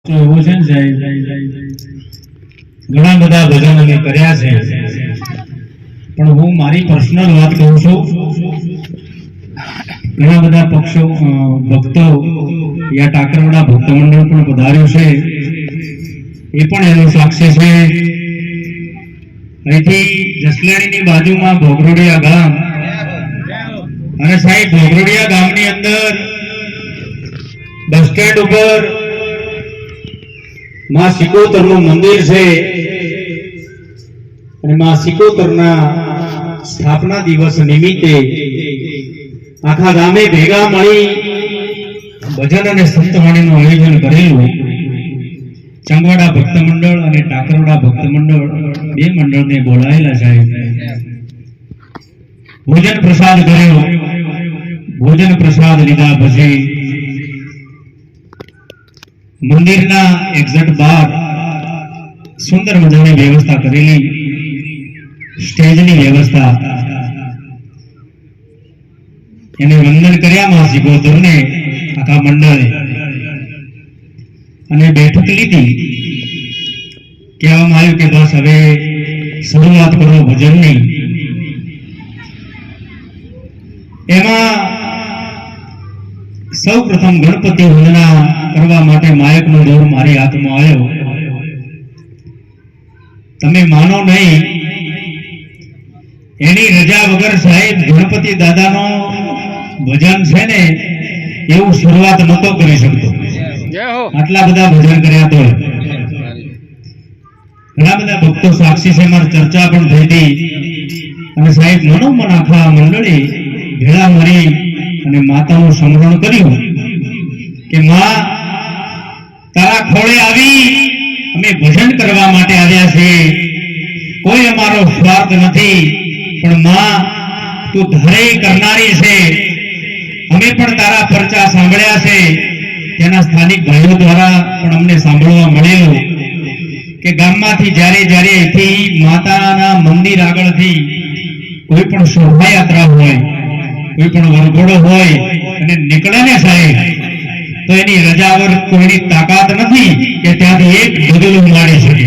એવું છે ને સાહેબ, ઘણા બધા ભજન અમે કર્યા છે, પણ હું મારી પર્સનલ વાત કહું છું. ઘણા બધા ભક્તો યા ટાકરવાડા ભક્ત મંડળ પણ પધાર્યું છે, એ પણ એનું સાક્ષી છે. અહીંથી જસલાણીની બાજુમાં ભોગરોડિયા ગામ, અને સાહેબ ભોગરોડિયા ગામની અંદર બસ સ્ટેન્ડ ઉપર માં સિકોતરનું મંદિર છે, અને માં સિકોતરના સ્થાપના દિવસ નિમિત્તે આખા ગામે ભેગા મળી ભજન અને સંતવાણીનું આયોજન કરેલું. ચંગવાડા ભક્ત મંડળ અને ટાકરવાડા ભક્ત મંડળ બે મંડળને બોલાયેલા સાહેબ. ભોજન પ્રસાદ કર્યો. ભોજન પ્રસાદ લીધા પછી મંદિરના એક્ઝેક્ટ બહાર સુંદર મજાની વ્યવસ્થા કરેલી, સ્ટેજની વ્યવસ્થા. એને વંદન કર્યા માં સિકોતરને આખા મંડળે, અને બેઠક લીધી. કહેવામાં આવ્યું કે બસ હવે શરૂઆત કરો ભજનની. એમાં સૌ પ્રથમ ગણપતિ વંદના કરવા માટે માયકનો દોર મારી હાથમાં આવ્યો. તમે માનો નહીં, એની રજા વગર સાહેબ ગણપતિ દાદાનો ભજન છે ને એવું શરૂઆત નતો કરી શકતો. આટલા બધા ભજન કર્યા તો ઘણા બધા ભક્તો સાક્ષી છે, મારી ચર્ચા પણ થઈ હતી. અને સાહેબ મનોમન આખા મંડળે ભેળા મળી અને માતાનું સ્મરણ કર્યું કે માં, તારા ખોળે આવી અમે ભજન કરવા માટે આવ્યા છીએ. કોઈ અમારો સ્વાર્થ નથી, પણ માં તું ધારે કરનારી છે. અમે પણ તારા પરચા સાંભળ્યા છે, તેના સ્થાનિક ભાઈઓ દ્વારા પણ અમને સાંભળવા મળેલું કે ગામમાંથી જ્યારે જ્યારે અહીંથી માતાના મંદિર આગળથી કોઈ પણ શોભાયાત્રા હોય, કોઈ પણ વરઘોડો હોય અને નીકળે ને સાહેબ, તો એની રજાવર કોઈની તાકાત નથી કે ત્યાંથી એક બદલું માણી શકે.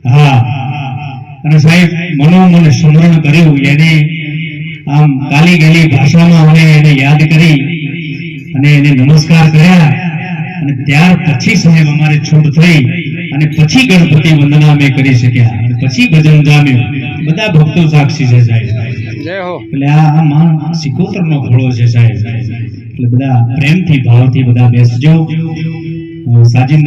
હા, અને સાહેબ મનોમન સ્મરણ કર્યું. એને આમ કાલી ગયેલી ભાષામાં અમે એને યાદ કરી અને એને નમસ્કાર કર્યા. અને ત્યાર પછી સાહેબ અમારે છૂટ થઈ અને પછી ગણપતિ વંદના અમે કરી શક્યા, અને પછી ભજન જામ્યું. બધા ભક્તો સાક્ષી છે સાહેબ. એટલે આ માં સિકોતરનો ખોળો છે સાહેબ. એટલે બધા પ્રેમથી ભાવથી બધા બેસજો. સાજિંદા